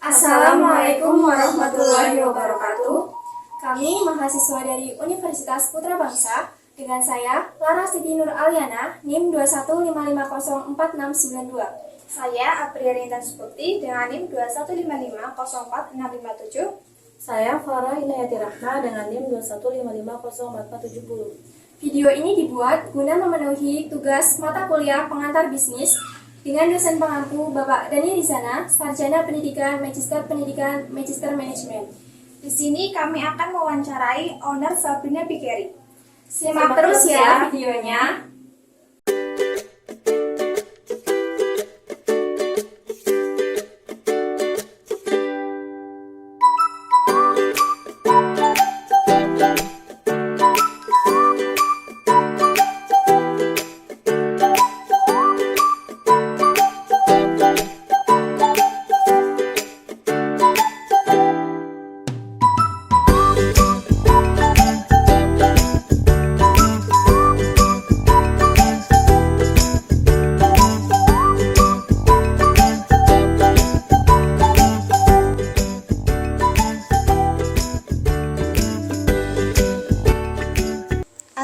Assalamualaikum warahmatullahi wabarakatuh. Kami mahasiswa dari Universitas Putra Bangsa dengan saya Lara Siti Nur Aliana, NIM 215504692. Saya Apriani Intan Supukti dengan NIM 215504657. Saya Farah Inayati Rahma dengan NIM 215504470. Video ini dibuat guna memenuhi tugas mata kuliah pengantar bisnis dengan dosen pengampu Bapak Dani Rizana, Sarjana Pendidikan, Magister Manajemen. Di sini kami akan mewawancarai owner Sabrina Bakery. Simak terus ya videonya.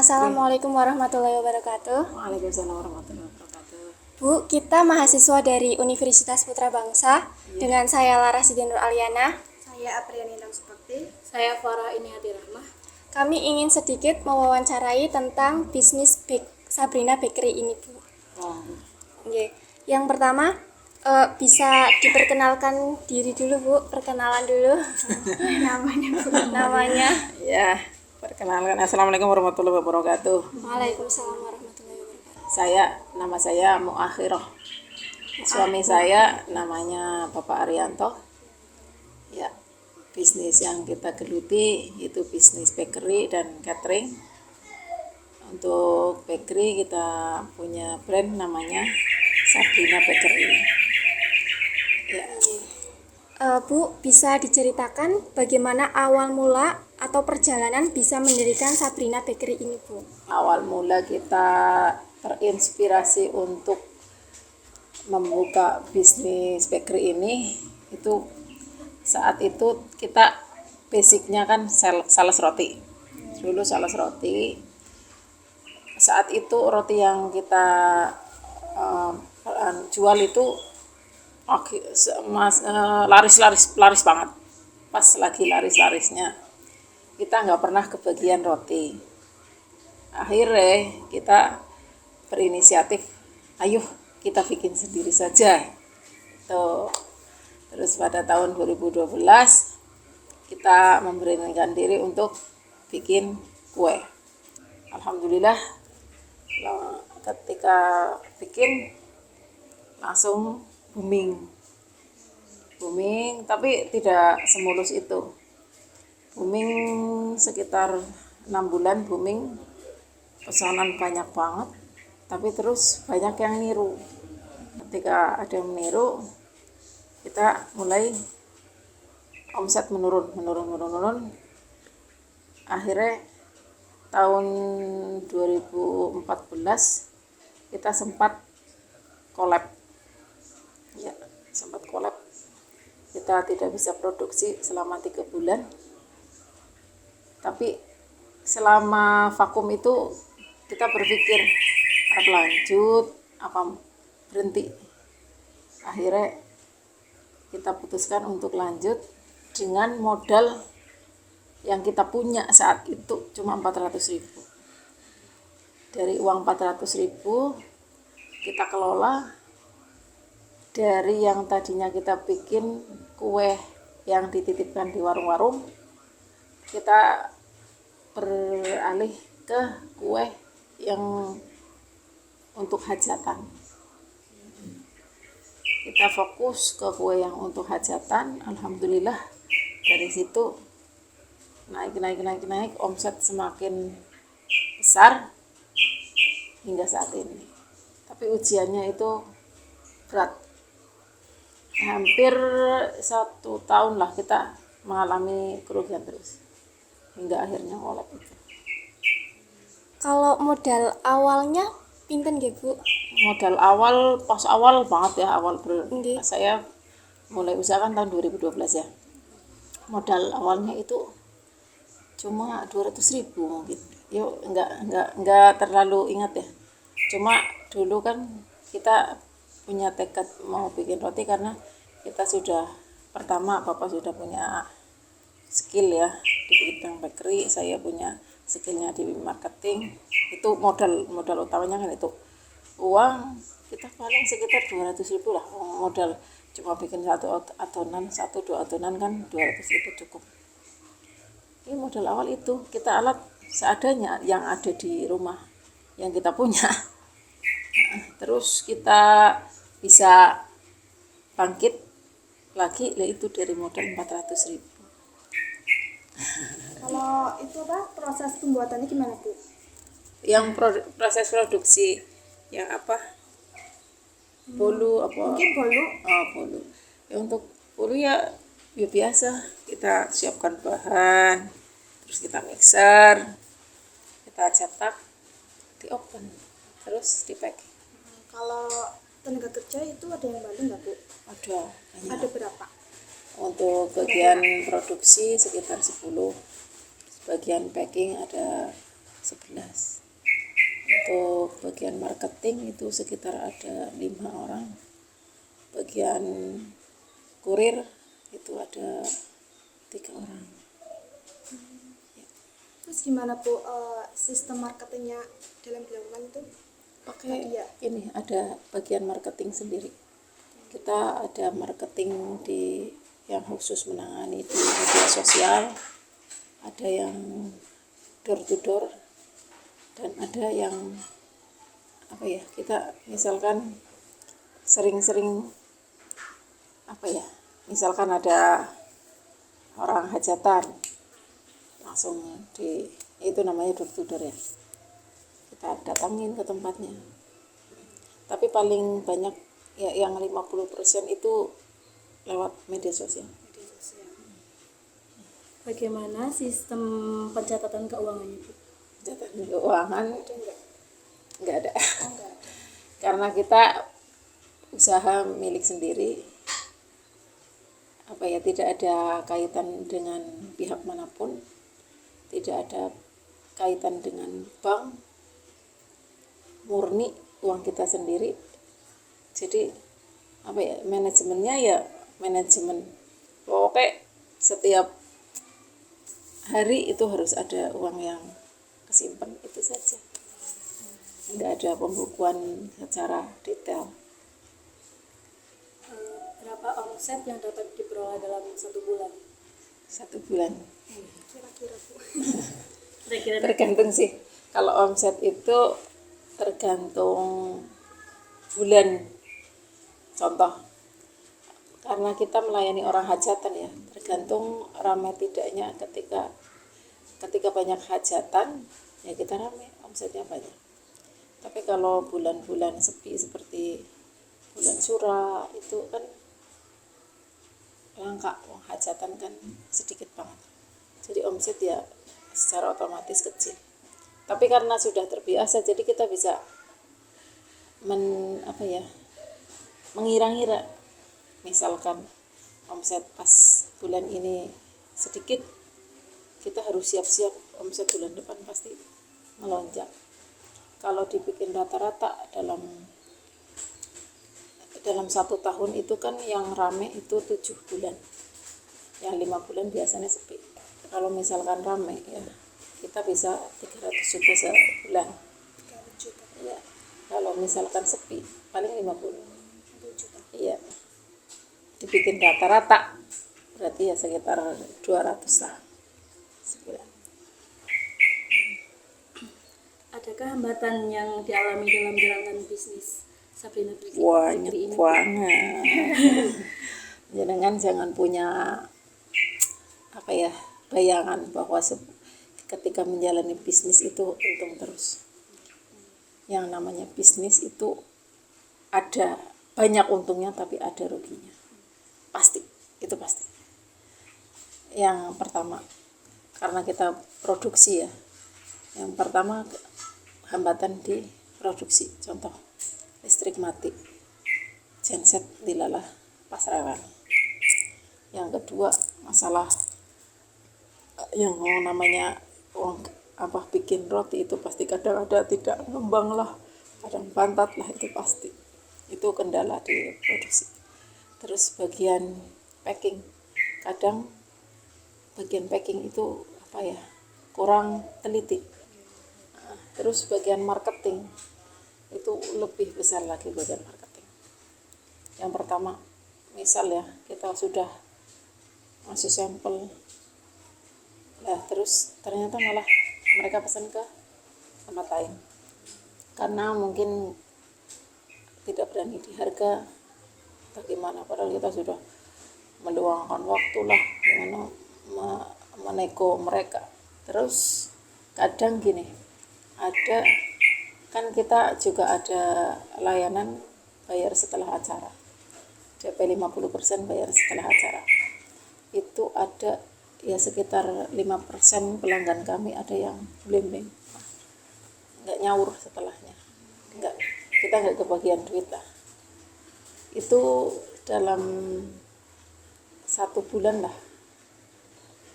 Assalamualaikum warahmatullahi wabarakatuh. Waalaikumsalam warahmatullahi wabarakatuh. Bu, kita mahasiswa dari Universitas Putra Bangsa dengan saya Lara Siti Nur Aliana. Saya Apriani Intan Supukti. Saya Farah Inayati Rahma. Kami ingin sedikit mewawancarai tentang bisnis Sabrina Bakery ini, Bu. Oke. Yang pertama, bisa diperkenalkan diri dulu, Bu. Perkenalan dulu. Namanya Bu. Namanya. Ya, perkenalkan. Assalamualaikum warahmatullahi wabarakatuh. Waalaikumsalam warahmatullahi wabarakatuh. Nama saya Muakhirah. Suami saya namanya Bapak Arianto. Ya, bisnis yang kita geluti itu bisnis bakery dan catering. Untuk bakery kita punya brand namanya Sabrina Bakery. Ya. Bu, bisa diceritakan bagaimana awal mula atau perjalanan bisa mendirikan Sabrina Bakery ini, Bu? Awal mula kita terinspirasi untuk membuka bisnis bakery ini itu saat itu kita basicnya kan sales roti. Dulu sales roti. Saat itu roti yang kita jual itu laris banget. Pas lagi laris-larisnya kita nggak pernah kebagian roti. Akhirnya kita berinisiatif, ayo kita bikin sendiri saja. Terus pada tahun 2012 kita memberanikan diri untuk bikin kue. Alhamdulillah ketika bikin langsung booming, tapi tidak semulus itu. Booming sekitar 6 bulan booming, pesanan banyak banget, tapi terus banyak yang niru. Ketika ada yang meniru, kita mulai omset menurun. Akhirnya tahun 2014 kita sempat collab. Ya, sempat collab. Kita tidak bisa produksi selama 3 bulan. Tapi selama vakum itu kita berpikir apa lanjut, apa berhenti. Akhirnya kita putuskan untuk lanjut dengan modal yang kita punya saat itu cuma 400.000. Dari uang 400.000 kita kelola. Dari yang tadinya kita bikin kue yang dititipkan di warung-warung, kita beralih ke kue yang untuk hajatan. Kita fokus ke kue yang untuk hajatan. Alhamdulillah dari situ naik, omset semakin besar hingga saat ini. Tapi ujiannya itu berat. Hampir 1 tahun lah kita mengalami kerugian terus hingga akhirnya collab itu. Kalau modal awalnya pinten nggih, Bu? Modal awal pas awal banget ya, Nggih. saya mulai usaha kan tahun 2012 ya. Modal awalnya itu cuma 200.000 mungkin. Yuk enggak terlalu ingat ya. Cuma dulu kan kita punya tekad mau bikin roti karena kita sudah pertama bapak sudah punya skill ya di bidang bakery, saya punya skillnya di marketing. Itu modal utamanya kan itu. Uang kita paling sekitar 200.000 lah modal, cuma bikin satu dua adonan kan 200.000 cukup. Ini modal awal itu, kita alat seadanya yang ada di rumah yang kita punya. Terus kita bisa bangkit lagi, itu dari modal 400.000. Kalau itu proses pembuatannya gimana Bu? Yang proses produksi yang apa? Bolu apa? Mungkin bolu. Bolu. Ya, untuk bolu ya biasa kita siapkan bahan, terus kita mixer, kita cetak, di oven, terus di packing. Kalau tenaga kerja itu ada yang bantu nggak Bu? Ada banyak. Ada berapa? Untuk bagian produksi sekitar 10, bagian packing ada 11. Untuk bagian marketing itu sekitar ada 5 orang. Bagian kurir itu ada 3 orang. Terus gimana Bu sistem marketingnya dalam dilakukan itu? Pakai ini ada bagian marketing sendiri. Kita ada marketing yang khusus menangani di media sosial, ada yang door to door, dan ada yang kita misalkan sering-sering misalkan ada orang hajatan langsung itu namanya door to door ya, kita datangin ke tempatnya. Tapi paling banyak ya yang 50% itu lewat media sosial. Bagaimana sistem pencatatan keuangannya Bu? Pencatatan keuangan nggak ada. Karena kita usaha milik sendiri, tidak ada kaitan dengan pihak manapun, tidak ada kaitan dengan bank, murni uang kita sendiri. Jadi manajemennya ya manajemen, pokoknya setiap hari itu harus ada uang yang kesimpan, itu saja. Nggak ada pembukuan secara detail. Berapa omset yang dapat diperoleh dalam 1 bulan? 1 bulan Kira-kira Bu. Kira-kira tergantung sih. Kalau omset itu tergantung bulan. Contoh, karena kita melayani orang hajatan ya, tergantung ramai tidaknya. Ketika banyak hajatan ya kita ramai, omsetnya banyak. Tapi kalau bulan-bulan sepi seperti bulan Sura itu kan langka, hajatan kan sedikit banget, jadi omset ya secara otomatis kecil. Tapi karena sudah terbiasa, jadi kita bisa mengira-ngira. Misalkan omset pas bulan ini sedikit, kita harus siap-siap omset bulan depan pasti melonjak. Kalau dibikin rata-rata dalam 1 tahun itu kan yang rame itu 7 bulan, yang 5 bulan biasanya sepi. Kalau misalkan rame ya kita bisa 300 juta sebulan ya. Kalau misalkan sepi paling 50 juta. Iya, dibikin rata-rata berarti ya sekitar 200 lah sebulan. adakah hambatan yang dialami dalam jalankan bisnis Sabrina Bakery Banyak ini? banget. Jangan punya bayangan bahwa ketika menjalani bisnis itu untung terus. Yang namanya bisnis itu ada banyak untungnya tapi ada ruginya. Pasti, itu pasti. Yang pertama, karena kita produksi ya. Yang pertama hambatan di produksi. Contoh, listrik mati, genset dilalah pasrawan. Yang kedua masalah yang namanya bikin roti itu pasti kadang ada tidak ngembang lah, kadang pantat lah, itu pasti. Itu kendala di produksi. Terus bagian packing, kadang bagian packing itu kurang teliti. Terus bagian marketing itu lebih besar lagi bagian marketing. Yang pertama, misal ya kita sudah masih sampel, terus ternyata malah mereka pesan ke tempat lain karena mungkin tidak berani di harga bagaimana, padahal kita sudah meluangkan waktu lah gimana menego mereka. Terus kadang gini, kan kita juga ada layanan bayar setelah acara, DP 50% bayar setelah acara. Itu ada ya sekitar 5% pelanggan kami ada yang blank, nggak nyaur setelahnya, kita nggak kebagian duit lah. Itu dalam 1 bulan lah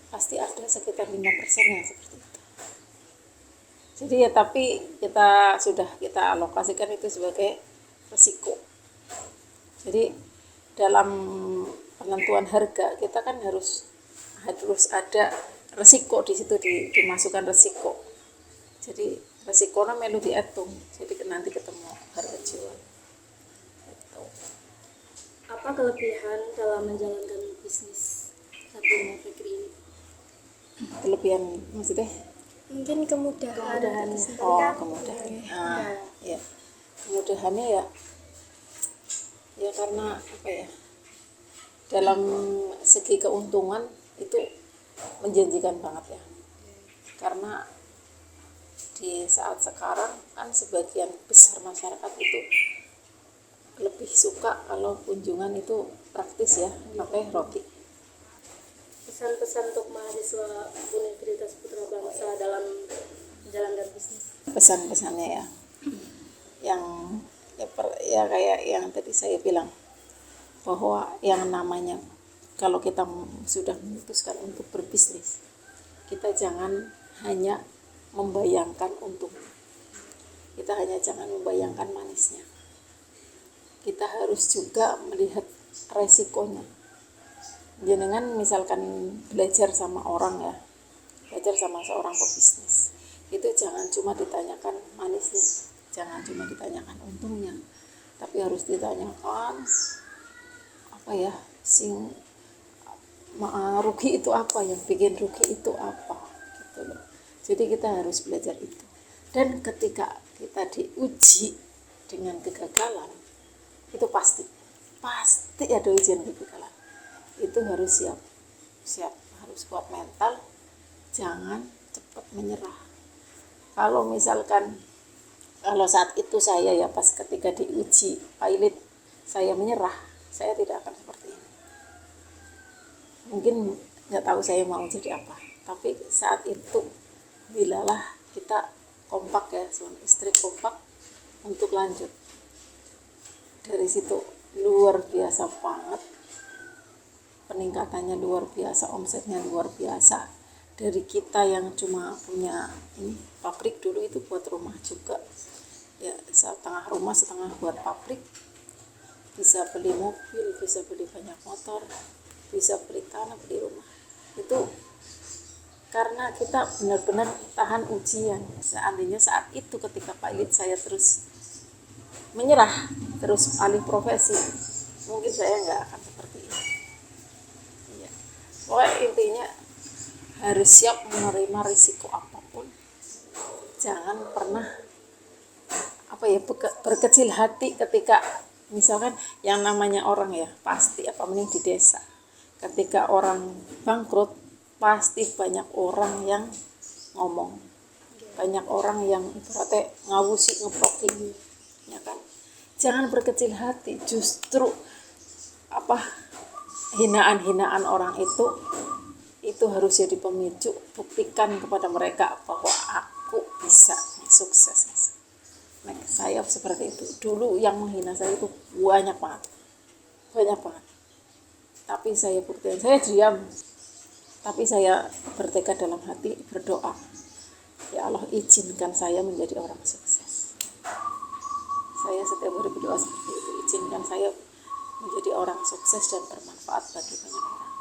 pasti ada sekitar 5% yang seperti itu. Jadi ya, tapi kita alokasikan itu sebagai resiko. Jadi dalam penentuan harga kita kan harus ada resiko di situ, dimasukkan resiko. Jadi resikonya melu dihitung, jadi nanti ketemu harga jual. Gitu. Apa kelebihan dalam menjalankan bisnis Sabrina Bakery ini? Kelebihan maksudnya? Mungkin kemudahan. Kemudahan. Ya. Kemudahannya ya karena dalam segi keuntungan itu menjanjikan banget ya. Karena di saat sekarang kan sebagian besar masyarakat itu lebih suka kalau kunjungan itu praktis ya, pakai roti. Pesan-pesan untuk mahasiswa Universitas Putra Bangsa dalam menjalankan bisnis. Pesan-pesannya ya, yang kayak yang tadi saya bilang, bahwa yang namanya kalau kita sudah memutuskan untuk berbisnis, kita jangan hanya membayangkan untung, kita hanya jangan membayangkan manisnya, kita harus juga melihat resikonya. Jenengan misalkan belajar sama seorang pebisnis, itu jangan cuma ditanyakan manisnya, jangan cuma ditanyakan untungnya, tapi harus ditanyakan rugi itu apa, yang bikin rugi itu apa gitu loh. Jadi kita harus belajar itu, dan ketika kita diuji dengan kegagalan, itu pasti ada ujian kegagalan, itu harus siap, harus kuat mental, jangan cepat menyerah. Kalau saat itu saya pas ketika diuji pilot saya menyerah, saya tidak akan seperti ini. Mungkin nggak tahu saya mau jadi apa, tapi saat itu bilalah kita kompak ya, suami istri kompak untuk lanjut. Dari situ luar biasa banget peningkatannya, luar biasa, omsetnya luar biasa. Dari kita yang cuma punya pabrik dulu itu buat rumah juga ya, setengah rumah setengah buat pabrik, bisa beli mobil, bisa beli banyak motor, bisa beli tanah, beli rumah. Itu karena kita benar-benar tahan ujian. Seandainya saat itu ketika pilot saya terus menyerah, terus alih profesi, mungkin saya nggak akan seperti ini. Ya. Pokoknya intinya harus siap menerima risiko apapun. Jangan pernah berkecil hati ketika misalkan yang namanya orang ya, pasti mending di desa. Ketika orang bangkrut, pasti banyak orang yang ngomong, banyak orang yang ibaratnya ngawusi, ngeproki, ya kan. Jangan berkecil hati, justru hinaan-hinaan orang itu harus jadi pemicu. Buktikan kepada mereka bahwa aku bisa sukses. Saya seperti itu. Dulu yang menghina saya itu banyak banget. Tapi saya buktikan, saya diam. Tapi saya bertekad dalam hati berdoa. Ya Allah, izinkan saya menjadi orang sukses. Saya setiap hari berdoa seperti itu. Izinkan saya menjadi orang sukses dan bermanfaat bagi banyak orang.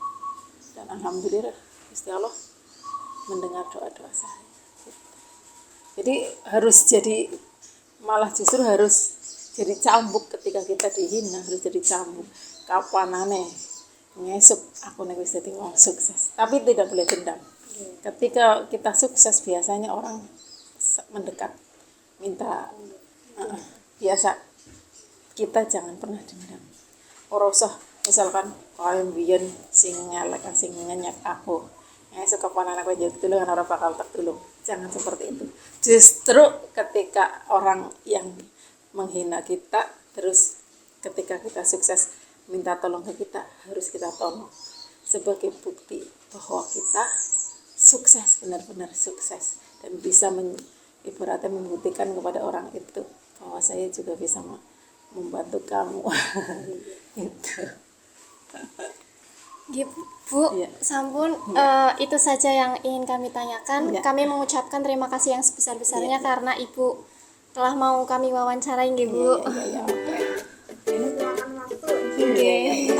Dan alhamdulillah Gusti Allah mendengar doa-doa saya. Jadi malah justru harus jadi cambuk ketika kita dihina, harus jadi cambuk. Kapan aneh ngesuk aku nek wis dadi wong sukses. Tapi tidak boleh dendam. Ketika kita sukses biasanya orang mendekat minta biasa, kita jangan pernah dendam. Ora usah misalkan kaya mbiyen sing ngelek sing ngenyek aku. Esuk kapan aku jadi tulungan orang bakal tertulung. Jangan seperti itu. Justru ketika orang yang menghina kita, terus ketika kita sukses minta tolong ke kita, harus kita tolong sebagai bukti bahwa kita sukses, benar-benar sukses, dan bisa ibaratnya membuktikan kepada orang itu bahwa saya juga bisa membantu kamu. Gitu. Bu, Iya. sampun, itu saja yang ingin kami tanyakan. Iya. Kami mengucapkan terima kasih yang sebesar-besarnya Iya. karena Ibu telah mau kami wawancarai, nggih, Bu. Iya, oke. Luangkan waktu. Nggih.